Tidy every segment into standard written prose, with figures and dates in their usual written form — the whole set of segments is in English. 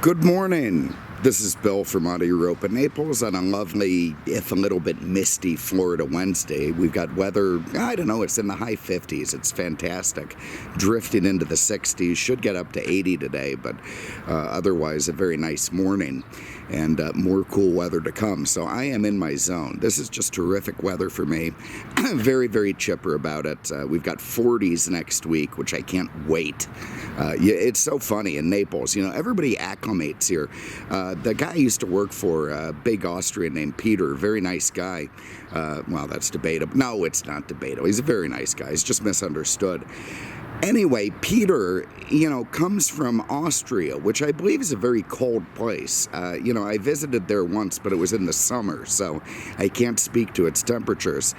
Good morning. This is Bill from Auto Europa Naples on a lovely, if a little bit misty, Florida Wednesday. We've got weather, I don't know, it's in the high 50s. It's fantastic. Drifting into the 60s. Should get up to 80 today, but otherwise a very nice morning and more cool weather to come. So I am in my zone. This is just terrific weather for me. Very, very chipper about it. We've got 40s next week, which I can't wait. It's so funny in Naples. You know, everybody acclimates here. The guy I used to work for, a big Austrian named Peter, very nice guy. Well, that's debatable. No, it's not debatable. He's a very nice guy. He's just misunderstood. Anyway, Peter, comes from Austria, which I believe is a very cold place. I visited there once, but it was in the summer, so I can't speak to its temperatures.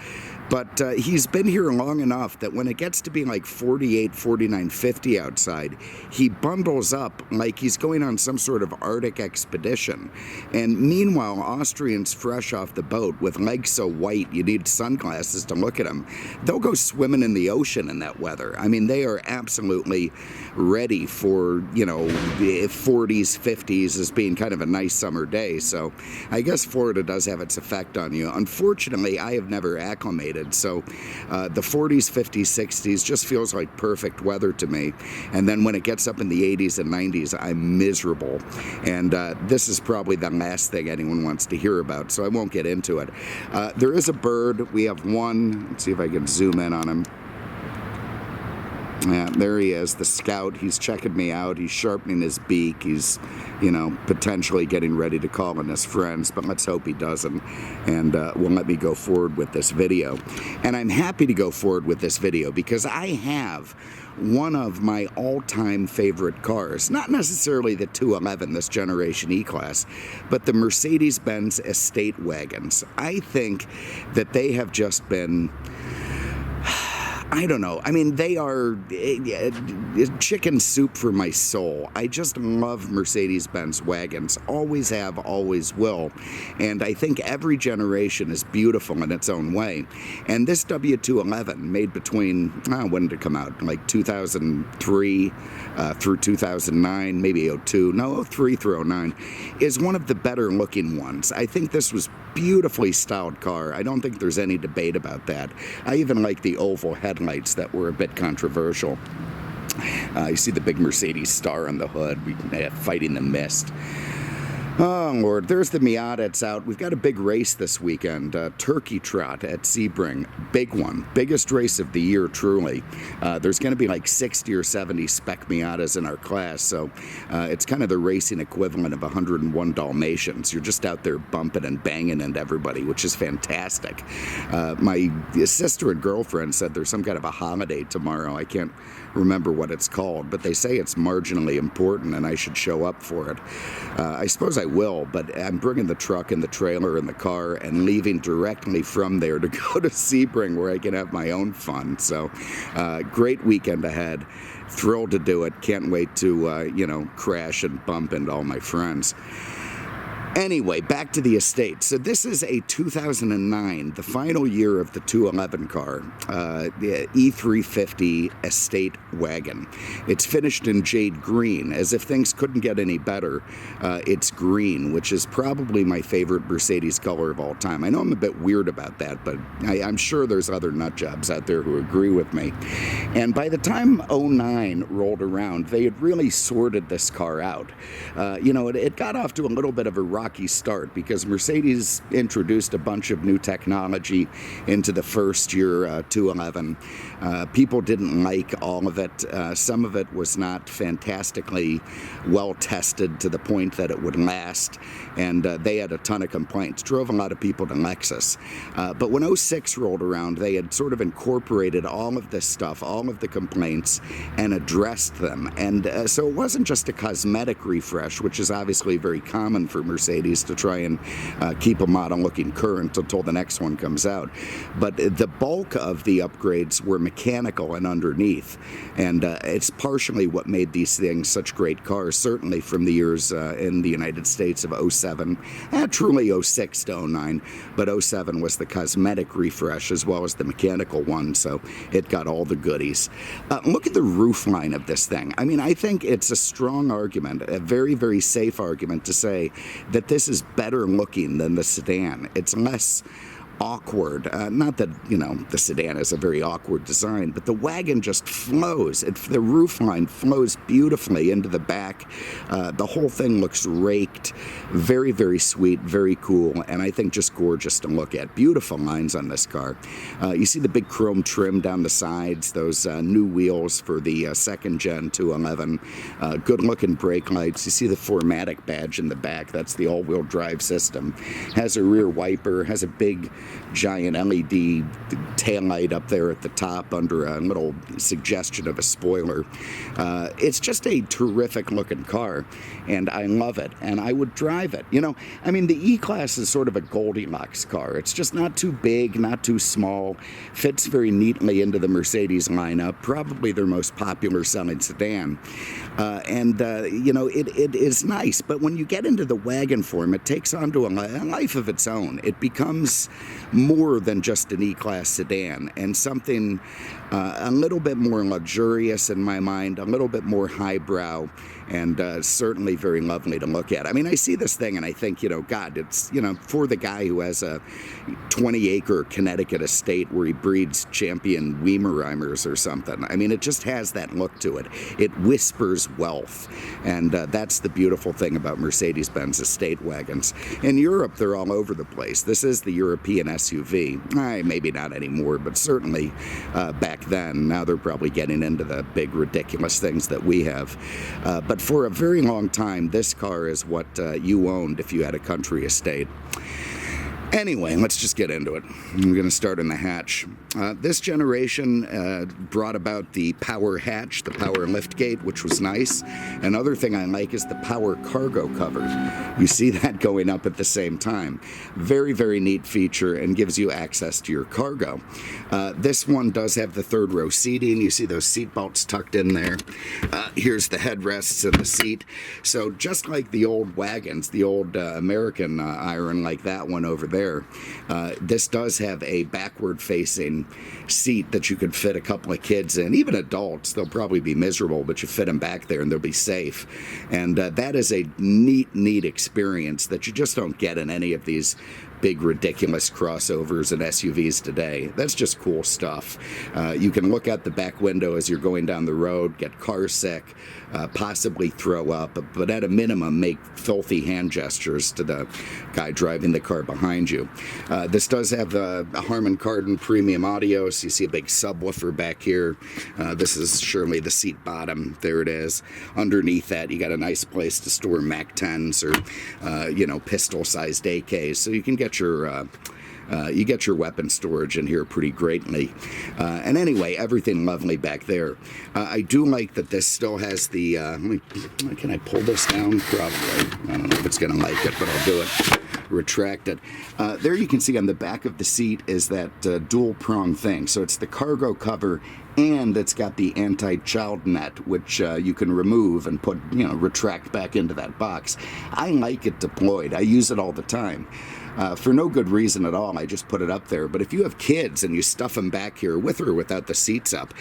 But he's been here long enough that when it gets to be like 48, 49, 50 outside, he bundles up like he's going on some sort of Arctic expedition. And meanwhile, Austrians fresh off the boat with legs so white you need sunglasses to look at them, they'll go swimming in the ocean in that weather. I mean, they are absolutely ready for, the 40s, 50s as being kind of a nice summer day. So I guess Florida does have its effect on you. Unfortunately, I have never acclimated. So the 40s, 50s, 60s just feels like perfect weather to me. And then when it gets up in the 80s and 90s, I'm miserable. And this is probably the last thing anyone wants to hear about, so I won't get into it. There is a bird. We have one. Let's see if I can zoom in on him. Yeah, there he is, the scout. He's checking me out. He's sharpening his beak. He's, potentially getting ready to call in his friends, but let's hope he doesn't, and will let me go forward with this video. And I'm happy to go forward with this video because I have one of my all-time favorite cars, not necessarily the 211, this generation E-Class, but the Mercedes-Benz Estate Wagons. I think that they have just been, I don't know. I mean, they are chicken soup for my soul. I just love Mercedes-Benz wagons. Always have, always will. And I think every generation is beautiful in its own way. And this W211, made between, when did it come out? Like 2003 through 2009, maybe 02. No, 03 through 09, is one of the better looking ones. I think this was beautifully styled car. I don't think there's any debate about that. I even like the oval headlights that were a bit controversial. You see the big Mercedes star on the hood, fighting the mist. Oh, Lord, there's the Miata. It's out. We've got a big race this weekend, Turkey Trot at Sebring. Big one. Biggest race of the year, truly. There's going to be like 60 or 70 spec Miatas in our class, so it's kind of the racing equivalent of 101 Dalmatians. You're just out there bumping and banging into everybody, which is fantastic. My sister and girlfriend said there's some kind of a holiday tomorrow. I can't remember what it's called, but they say it's marginally important and I should show up for it. I suppose I will, but I'm bringing the truck and the trailer and the car and leaving directly from there to go to Sebring where I can have my own fun. So great weekend ahead. Thrilled to do it. Can't wait to, crash and bump into all my friends. Anyway, back to the estate. So this is a 2009, the final year of the 211 car, the E350 Estate Wagon. It's finished in jade green, as if things couldn't get any better. It's green, which is probably my favorite Mercedes color of all time. I know I'm a bit weird about that, but I'm sure there's other nut jobs out there who agree with me. And by the time 09 rolled around, they had really sorted this car out. It got off to a little bit of a rocky start because Mercedes introduced a bunch of new technology into the first year 211. People didn't like all of it. Some of it was not fantastically well tested to the point that it would last, and they had a ton of complaints. Drove a lot of people to Lexus. But when 06 rolled around, they had sort of incorporated all of this stuff, all of the complaints, and addressed them. And so it wasn't just a cosmetic refresh, which is obviously very common for Mercedes Mercedes to try and keep them on looking current until the next one comes out. But the bulk of the upgrades were mechanical and underneath, and it's partially what made these things such great cars, certainly from the years in the United States of 07, truly 06 to 09, but 07 was the cosmetic refresh as well as the mechanical one, so it got all the goodies. Look at the roofline of this thing. I mean, I think it's a strong argument, a very, very safe argument to say that this is better looking than the sedan. It's less awkward. Not that, you know, the sedan is a very awkward design, but the wagon just flows. The roofline flows beautifully into the back. The whole thing looks raked. Very, very sweet, very cool, and I think just gorgeous to look at. Beautiful lines on this car. You see the big chrome trim down the sides, those new wheels for the second gen 211. Good looking brake lights. You see the 4MATIC badge in the back. That's the all-wheel drive system. Has a rear wiper, has a big giant LED taillight up there at the top under a little suggestion of a spoiler. It's just a terrific looking car, and I love it, and I would drive it. You know, I mean, the E-Class is sort of a Goldilocks car. It's just not too big, not too small, fits very neatly into the Mercedes lineup, probably their most popular selling sedan. You know, it is nice, but when you get into the wagon form, it takes on to a life of its own. It becomes more than just an E-Class sedan, and something a little bit more luxurious in my mind, a little bit more highbrow, and certainly very lovely to look at. I mean, I see this thing and I think, you know, God, it's, you know, for the guy who has a 20-acre Connecticut estate where he breeds champion Weimarimers or something. I mean, it just has that look to it. It whispers wealth, and that's the beautiful thing about Mercedes-Benz Estate Wagons. In Europe, they're all over the place. This is the European SUV. Maybe not anymore, but certainly back then. Now they're probably getting into the big, ridiculous things that we have. But for a very long time, this car is what you owned if you had a country estate. Anyway, let's just get into it. We're going to start in the hatch. This generation brought about the power hatch, the power liftgate, which was nice. Another thing I like is the power cargo cover. You see that going up at the same time. Very, very neat feature and gives you access to your cargo. This one does have the third row seating. You see those seat belts tucked in there. Here's the headrests and the seat. So just like the old wagons, the old American iron like that one over there, this does have a backward-facing seat that you could fit a couple of kids in, even adults. They'll probably be miserable, but you fit them back there and they'll be safe. And that is a neat experience that you just don't get in any of these big, ridiculous crossovers and SUVs today. That's just cool stuff. You can look out the back window as you're going down the road, get car sick, possibly throw up, but at a minimum, make filthy hand gestures to the guy driving the car behind you. This does have a Harman Kardon premium audio, so you see a big subwoofer back here. This is surely the seat bottom. There it is. Underneath that, you got a nice place to store Mac 10s or, you know, pistol-sized AKs, so you can get your weapon storage in here pretty greatly. And anyway, everything lovely back there. I do like that this still has the, can I pull this down? Probably. I don't know if it's going to like it, but I'll do it. Retract it. There you can see on the back of the seat is that dual prong thing. So it's the cargo cover, and it's got the anti-child net, which you can remove and put, you know, retract back into that box. I like it deployed. I use it all the time. For no good reason at all. I just put it up there. But if you have kids and you stuff them back here with or without the seats up,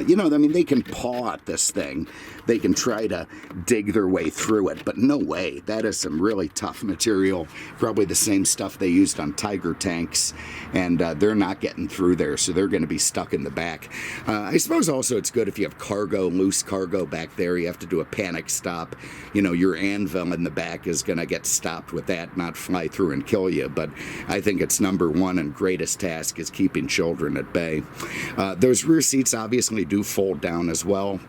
you know, I mean, they can paw at this thing. They can try to dig their way through it, but no way. That is some really tough material. Probably the same stuff they used on Tiger tanks, and they're not getting through there, so they're going to be stuck in the back. I suppose also it's good if you have cargo, loose cargo back there. You have to do a panic stop. You know, your anvil in the back is going to get stopped with that, not fly through and kill you. But I think its number one and greatest task is keeping children at bay. Those rear seats obviously do fold down as well.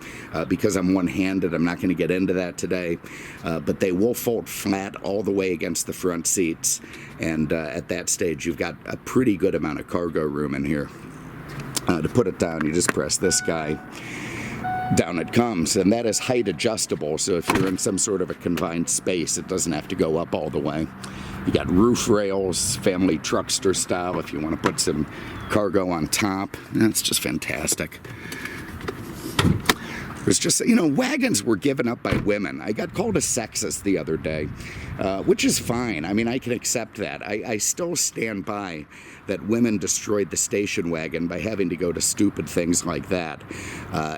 Because I'm one-handed, I'm not going to get into that today. But they will fold flat all the way against the front seats. And at that stage, you've got a pretty good amount of cargo room in here. To put it down, you just press this guy. down it comes, and that is height adjustable, so if you're in some sort of a confined space, it doesn't have to go up all the way. You got roof rails, family truckster style, if you want to put some cargo on top. That's just fantastic. It was just, you know, wagons were given up by women. I got called a sexist the other day, which is fine. I mean, I can accept that. I still stand by that women destroyed the station wagon by having to go to stupid things like that.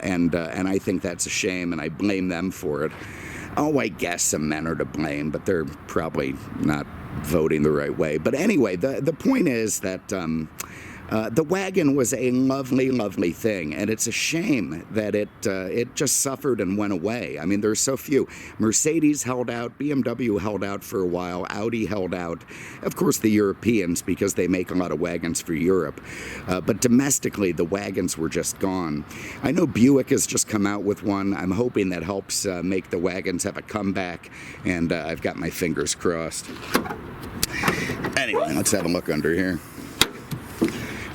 And I think that's a shame, and I blame them for it. Oh, I guess some men are to blame, but they're probably not voting the right way. But anyway, the point is that the wagon was a lovely, lovely thing, and it's a shame that it just suffered and went away. I mean, there's so few. Mercedes held out, BMW held out for a while, Audi held out. Of course, the Europeans, because they make a lot of wagons for Europe. But domestically, the wagons were just gone. I know Buick has just come out with one. I'm hoping that helps make the wagons have a comeback, and I've got my fingers crossed. Anyway, let's have a look under here.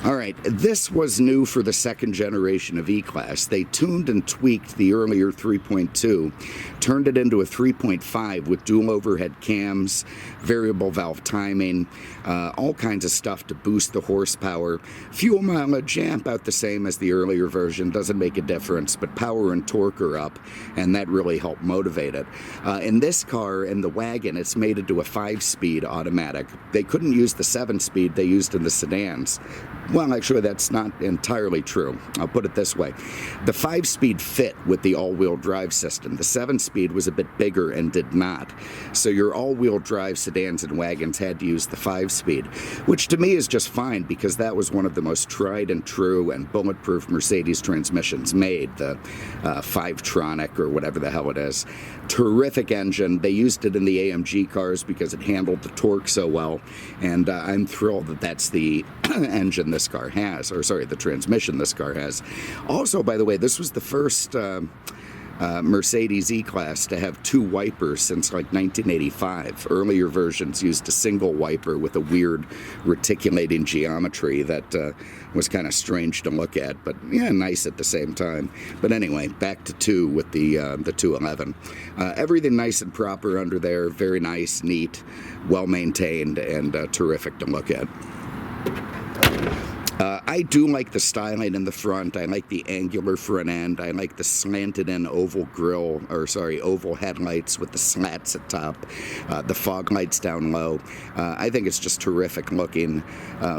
All right, this was new for the second generation of E-Class. They tuned and tweaked the earlier 3.2, turned it into a 3.5 with dual overhead cams, variable valve timing, all kinds of stuff to boost the horsepower. Fuel mileage, about the same as the earlier version, doesn't make a difference, but power and torque are up, and that really helped motivate it. In this car, in the wagon, it's made into a 5-speed automatic. They couldn't use the 7-speed they used in the sedans. Well, actually, that's not entirely true. I'll put it this way. The 5-speed fit with the all-wheel drive system. The 7-speed was a bit bigger and did not. So your all-wheel drive sedans and wagons had to use the 5-speed, which to me is just fine because that was one of the most tried and true and bulletproof Mercedes transmissions made, the 5-tronic or whatever the hell it is. Terrific engine. They used it in the AMG cars because it handled the torque so well, and I'm thrilled that that's the engine this car has, or sorry, the transmission this car has. Also, by the way, this was the first Mercedes E-Class to have 2 wipers since like 1985. Earlier versions used a single wiper with a weird reticulating geometry that was kind of strange to look at, but yeah, nice at the same time. But anyway, back to 2 with the 211. Everything nice and proper under there, very nice, neat, well maintained, and terrific to look at. I do like the styling in the front. I like the angular front end. I like the slanted in oval grill, or sorry, oval headlights with the slats at top, the fog lights down low. I think it's just terrific looking,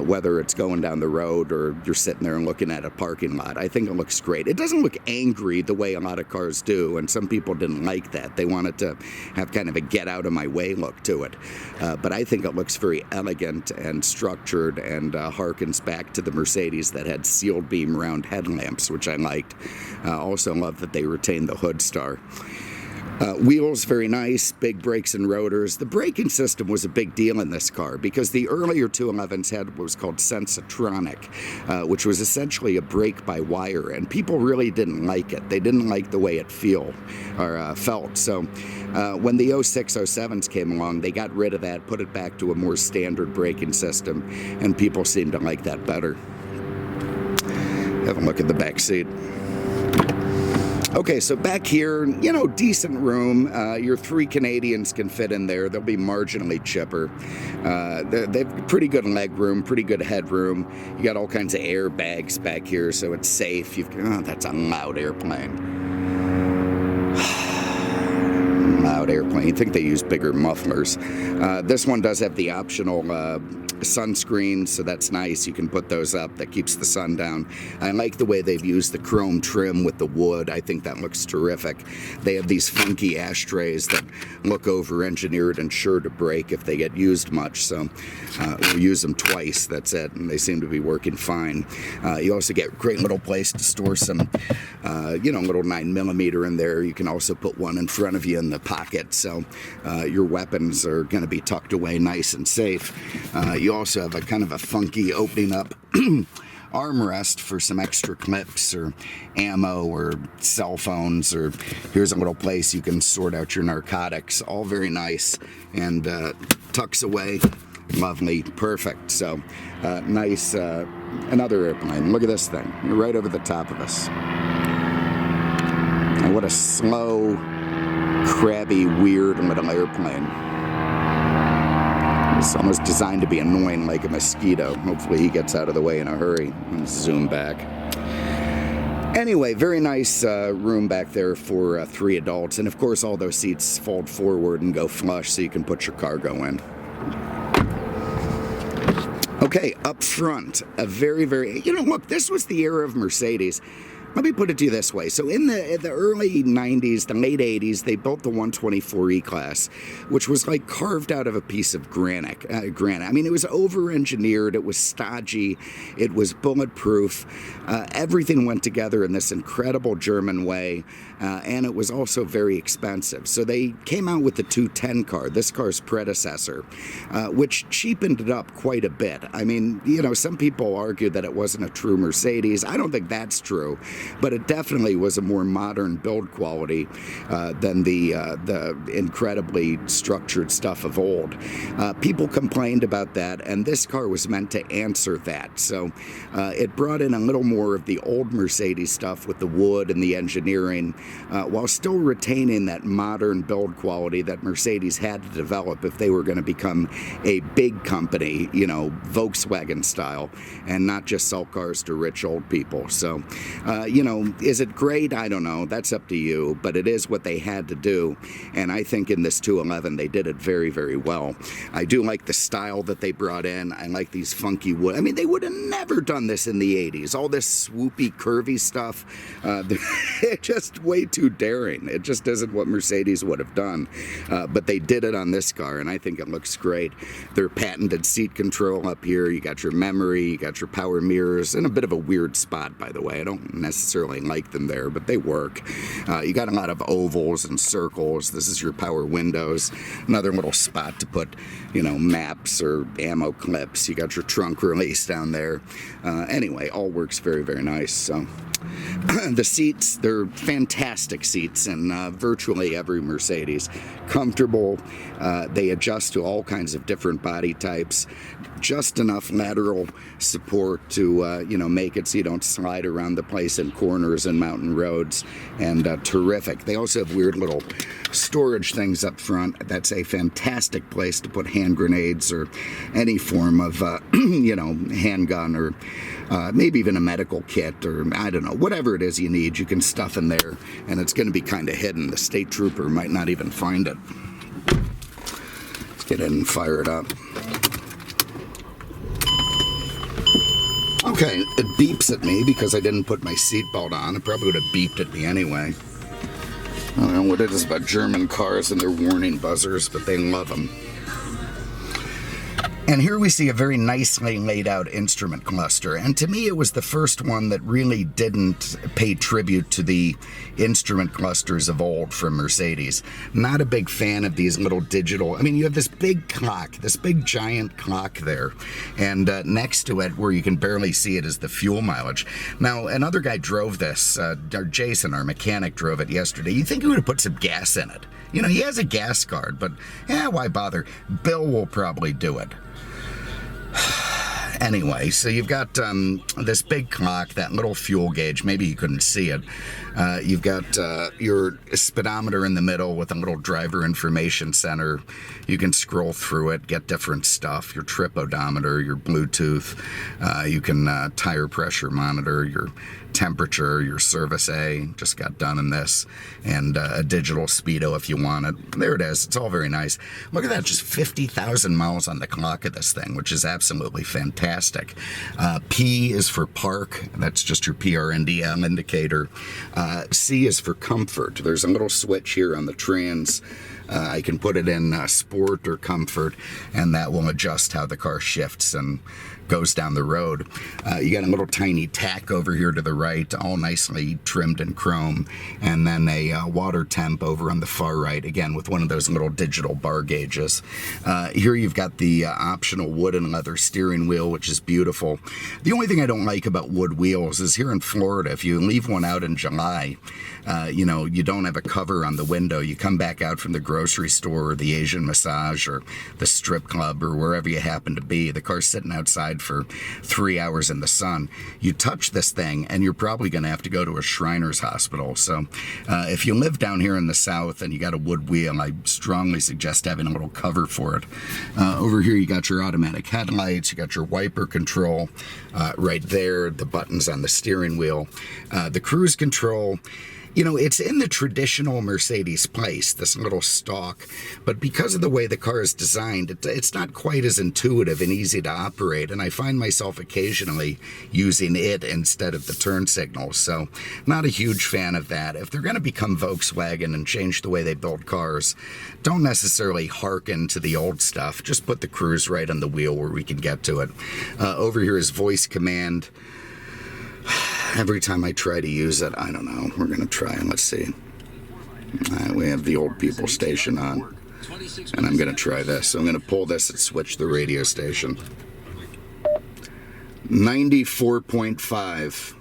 whether it's going down the road or you're sitting there and looking at a parking lot. I think it looks great. It doesn't look angry the way a lot of cars do, and some people didn't like that. They wanted to have kind of a get out of my way look to it. But I think it looks very elegant and structured and harkens back to the Mercedes that had sealed beam round headlamps, which I liked. Also love that they retained the hood star. Wheels, very nice, big brakes and rotors. The braking system was a big deal in this car because the earlier 211s had what was called Sensatronic, which was essentially a brake by wire, and people really didn't like it. They didn't like the way it felt. So when the 0607s came along, they got rid of that, put it back to a more standard braking system, and people seemed to like that better. Have a look at the back seat. Okay, so back here, you know, decent room. Your 3 Canadians can fit in there. They'll be marginally chipper. They've pretty good leg room, pretty good headroom. You got all kinds of airbags back here, so it's safe. Oh, that's a loud airplane. Loud airplane. You'd think they use bigger mufflers. This one does have the optional sunscreen, so that's nice. You can put those up. That keeps the sun down. I like the way they've used the chrome trim with the wood. I think that looks terrific. They have these funky ashtrays that look over-engineered and sure to break if they get used much, so we'll use them twice. That's it, and they seem to be working fine. You also get a great little place to store some, little 9mm in there. You can also put one in front of you in the pocket, so your weapons are going to be tucked away nice and safe. You also have a kind of a funky opening up armrest for some extra clips or ammo or cell phones, or here's a little place you can sort out your narcotics. All very nice and tucks away. Lovely, perfect. So nice. Another airplane. Look at this thing. You're right over the top of us. And what a slow, crabby, weird little airplane. It's almost designed to be annoying like a mosquito. Hopefully he gets out of the way in a hurry. And zoom back. Anyway, very nice room back there for 3 adults. And of course all those seats fold forward and go flush so you can put your cargo in. Okay, up front, a very, look, this was the era of Mercedes. Let me put it to you this way. So in the early 90s, the late 80s, they built the 124 E-Class, which was like carved out of a piece of granite. I mean, it was over-engineered, it was stodgy, it was bulletproof. Everything went together in this incredible German way, and it was also very expensive. So they came out with the 210 car, this car's predecessor, which cheapened it up quite a bit. I mean, some people argue that it wasn't a true Mercedes. I don't think that's true. But it definitely was a more modern build quality than the incredibly structured stuff of old. People complained about that, and this car was meant to answer that. So it brought in a little more of the old Mercedes stuff with the wood and the engineering, while still retaining that modern build quality that Mercedes had to develop if they were going to become a big company, Volkswagen style, and not just sell cars to rich old people. So, is it great? I don't know. That's up to you. But it is what they had to do. And I think in this 211, they did it very, very well. I do like the style that they brought in. I like these funky wood. I mean, they would have never done this in the 80s. All this swoopy, curvy stuff. It's just way too daring. It just isn't what Mercedes would have done. But they did it on this car, and I think it looks great. Their patented seat control up here. You got your memory, you got your power mirrors, in a bit of a weird spot, by the way. I don't necessarily like them there, but they work. You got a lot of ovals and circles. This is your power windows. Another little spot to put, maps or ammo clips. You got your trunk release down there. Anyway, all works very, very nice. So the seats, they're fantastic seats in virtually every Mercedes. Comfortable. They adjust to all kinds of different body types. Just enough lateral support to, make it so you don't slide around the place in corners and mountain roads. And terrific. They also have weird little storage things up front. That's a fantastic place to put hand grenades or any form of, handgun or maybe even a medical kit or, I don't know, whatever it is you need, you can stuff in there, and it's going to be kind of hidden. The state trooper might not even find it. Let's get in and fire it up. Okay, it beeps at me because I didn't put my seatbelt on. It probably would have beeped at me anyway. I don't know what it is about German cars and their warning buzzers, but they love them. And here we see a very nicely laid out instrument cluster. And to me, it was the first one that really didn't pay tribute to the instrument clusters of old from Mercedes. Not a big fan of these little digital. I mean, you have this big clock, this big giant clock there. And next to it, where you can barely see it, is the fuel mileage. Now, another guy drove this. Jason, our mechanic, drove it yesterday. You'd think he would have put some gas in it. He has a gas card, but why bother? Bill will probably do it. Anyway, so you've got this big clock, that little fuel gauge. Maybe you couldn't see it. You've got your speedometer in the middle with a little driver information center. You can scroll through it, get different stuff. Your trip odometer, your Bluetooth. You can tire pressure monitor, your temperature, your service A, just got done in this, and a digital speedo if you want it. There it is. It's all very nice. Look at that, just 50,000 miles on the clock of this thing, which is absolutely fantastic. P is for park. That's just your PRNDM indicator. C is for comfort. There's a little switch here on the trans. I can put it in sport or comfort, and that will adjust how the car shifts and goes down the road. You got a little tiny tack over here to the right, all nicely trimmed in chrome, and then a water temp over on the far right, again with one of those little digital bar gauges. Here you've got the optional wood and leather steering wheel, which is beautiful. The only thing I don't like about wood wheels is here in Florida, if you leave one out in July, you don't have a cover on the window. You come back out from the grocery grocery store or the Asian massage or the strip club or wherever you happen to be. The car's sitting outside for 3 hours in the sun. You touch this thing and you're probably going to have to go to a Shriners hospital. So if you live down here in the south and you got a wood wheel, I strongly suggest having a little cover for it. Over here you got your automatic headlights, you got your wiper control right there, the buttons on the steering wheel, the cruise control. You know, it's in the traditional Mercedes place, this little stalk, but because of the way the car is designed, it's not quite as intuitive and easy to operate, and I find myself occasionally using it instead of the turn signals, so not a huge fan of that. If they're going to become Volkswagen and change the way they build cars, don't necessarily hearken to the old stuff. Just put the cruise right on the wheel where we can get to it. Over here is voice command. Every time I try to use it, I don't know. We're going to try and let's see. We have the old people station on. And I'm going to try this. So I'm going to pull this and switch the radio station. 94.5.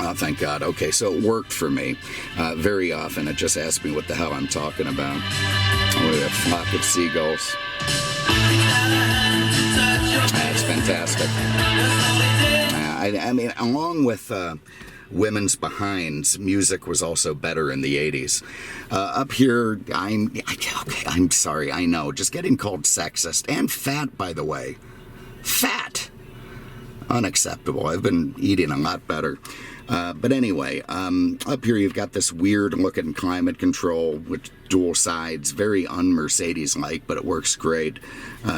Oh, thank God. Okay, so it worked for me. Very often it just asks me what the hell I'm talking about. Oh, we have a flock of seagulls. That's fantastic. I mean, along with Women's Behinds, music was also better in the 80s. Up here, I'm sorry, I know, just getting called sexist and fat, by the way. Fat. Unacceptable. I've been eating a lot better. But anyway, up here you've got this weird looking climate control with dual sides, very un-Mercedes-like, but it works great.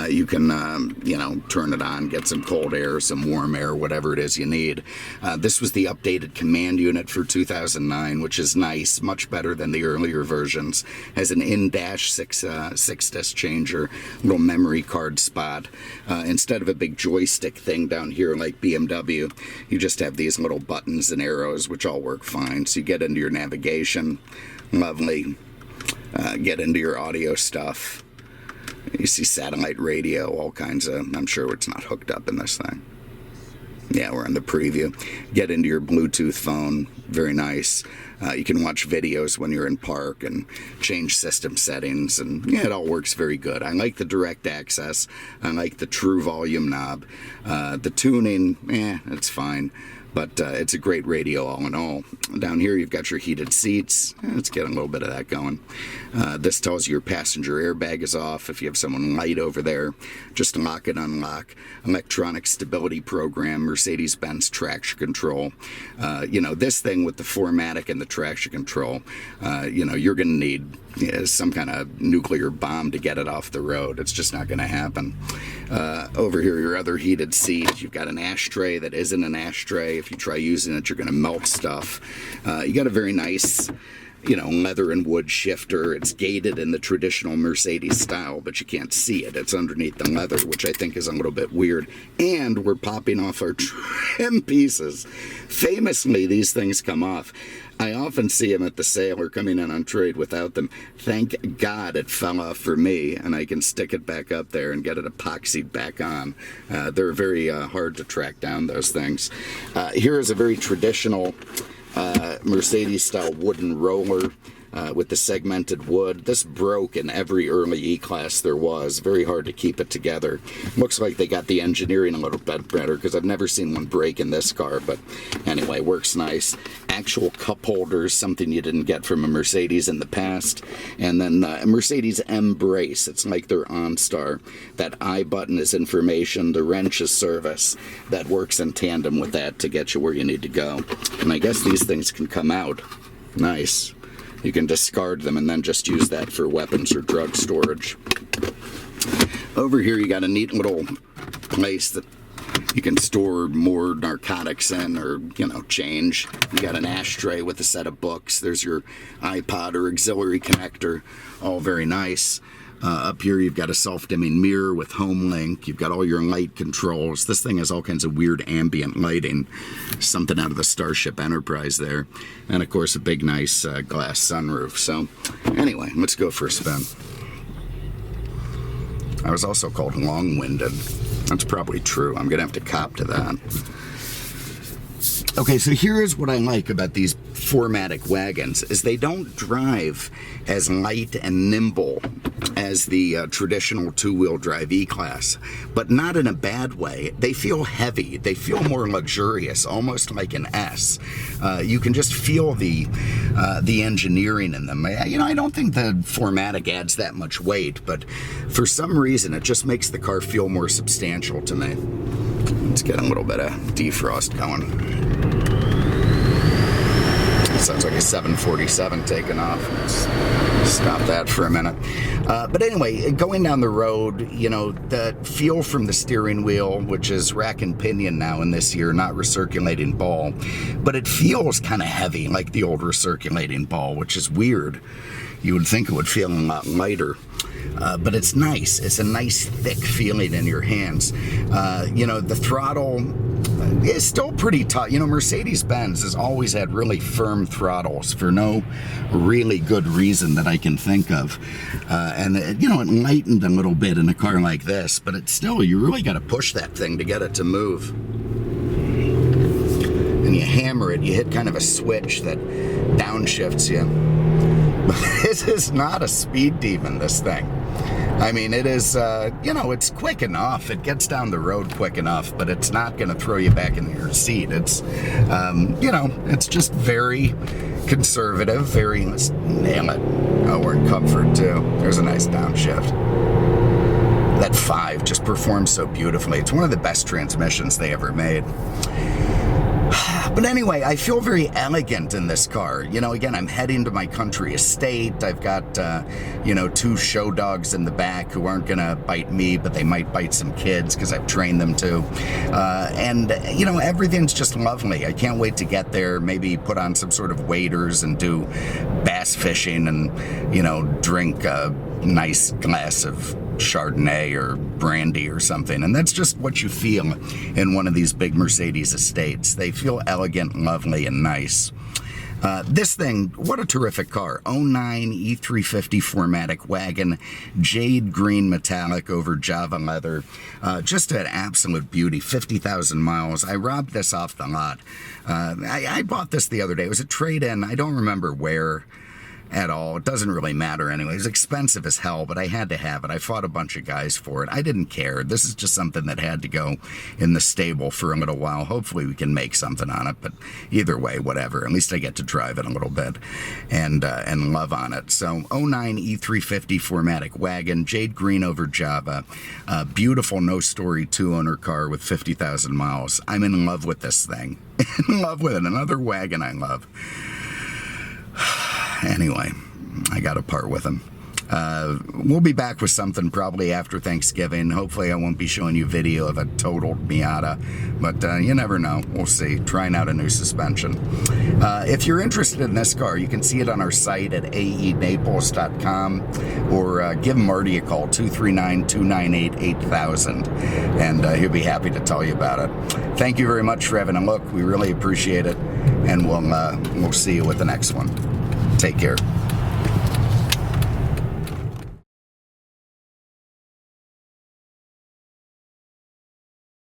You can, you know, turn it on, get some cold air, some warm air, whatever it is you need. This was the updated command unit for 2009, which is nice, much better than the earlier versions. Has an in-dash six-disc changer, little memory card spot. Instead of a big joystick thing down here like BMW, you just have these little buttons and arrows, which all work fine. So you get into your navigation, lovely. Get into your audio stuff. You see satellite radio, all kinds of, I'm sure it's not hooked up in this thing. Yeah, we're in the preview. Get into your Bluetooth phone, very nice. You can watch videos when you're in park and change system settings, and yeah, it all works very good. I like the direct access. I like the true volume knob. The tuning, it's fine. But it's a great radio all in all. Down here you've got your heated seats. Let's get a little bit of that going. This tells you your passenger airbag is off. If you have someone light over there, just lock and unlock. Electronic stability program, Mercedes-Benz traction control. You know, this thing with the 4MATIC and the traction control, you know, you're going to need some kind of nuclear bomb to get it off the road. It's just not going to happen. Over here, your other heated seat. You've got an ashtray that isn't an ashtray. If you try using it, you're going to melt stuff. You got a very nice, you know, leather and wood shifter. It's gated in the traditional Mercedes style, but you can't see it. It's underneath the leather, which I think is a little bit weird. And we're popping off our trim pieces. Famously, these things come off. I often see them at the sale or coming in on trade without them. Thank God it fell off for me, and I can stick it back up there and get it epoxied back on. They're very hard to track down, those things. Here is a very traditional Mercedes-style wooden roller with the segmented wood. This broke in every early E-Class there was. Very hard to keep it together. Looks like they got the engineering a little bit better because I've never seen one break in this car, but anyway, works nice. Actual cup holders, something you didn't get from a Mercedes in the past. And then a Mercedes M brace. It's like their OnStar. That I button is information. The wrench is service. That works in tandem with that to get you where you need to go. And I guess these things can come out. Nice. You can discard them and then just use that for weapons or drug storage. Over here you got a neat little place that you can store more narcotics in or, you know, change. You got an ashtray with a set of books. There's your iPod or auxiliary connector. All very nice. Up here you've got a self-dimming mirror with home link. You've got all your light controls. This thing has all kinds of weird ambient lighting. Something out of the Starship Enterprise there. And of course a big nice glass sunroof. So anyway, let's go for a spin. I was also called long-winded. That's probably true. I'm going to have to cop to that. Okay, so here's what I like about these 4MATIC wagons, is they don't drive as light and nimble as the traditional two-wheel drive E-Class, but not in a bad way. They feel heavy. They feel more luxurious, almost like an S. You can just feel the engineering in them. You know, I don't think the 4MATIC adds that much weight, but for some reason, it just makes the car feel more substantial to me. Let's get a little bit of defrost going. Sounds like a 747 taking off. Let's stop that for a minute. But anyway, going down the road, you know, the feel from the steering wheel, which is rack and pinion now in this year, not recirculating ball, but it feels kind of heavy like the old recirculating ball, which is weird. You would think it would feel a lot lighter. But it's nice. It's a nice thick feeling in your hands. You know, the throttle is still pretty tough. You know, Mercedes-Benz has always had really firm throttles for no really good reason that I can think of. And, you know, it lightened a little bit in a car like this, but it's still, you really got to push that thing to get it to move. And you hammer it, you hit kind of a switch that downshifts you. This is not a speed demon, this thing. I mean, it is, you know, it's quick enough. It gets down the road quick enough, but it's not going to throw you back in your seat. It's, you know, it's just very conservative, very, let's nail it. Oh, we're in comfort, too. There's a nice downshift. That 5 just performs so beautifully. It's one of the best transmissions they ever made. But anyway, I feel very elegant in this car. You know, again, I'm heading to my country estate. I've got, you know, 2 show dogs in the back who aren't going to bite me, but they might bite some kids because I've trained them to. And, you know, everything's just lovely. I can't wait to get there, maybe put on some sort of waders and do bass fishing and, you know, drink a nice glass of Chardonnay or brandy or something. And that's just what you feel in one of these big Mercedes estates. They feel elegant, lovely, and nice. This thing, what a terrific car. 09 E350 4MATIC wagon, jade green metallic over Java leather. Just an absolute beauty, 50,000 miles. I robbed this off the lot. I bought this the other day. It was a trade-in. I don't remember where at all. It doesn't really matter anyway. It was expensive as hell, but I had to have it. I fought a bunch of guys for it. I didn't care. This is just something that had to go in the stable for a little while. Hopefully we can make something on it, but either way, whatever. At least I get to drive it a little bit and love on it. So 09 E350 4MATIC wagon, jade green over Java, beautiful no-story 2-owner car with 50,000 miles. I'm in love with this thing. In love with it. Another wagon I love. Anyway, I got to part with him. We'll be back with something probably after Thanksgiving. Hopefully I won't be showing you video of a totaled Miata, but you never know. We'll see. Trying out a new suspension. If you're interested in this car, you can see it on our site at aenaples.com or give Marty a call, 239-298-8000, and he'll be happy to tell you about it. Thank you very much for having a look. We really appreciate it, and we'll see you with the next one. Take care.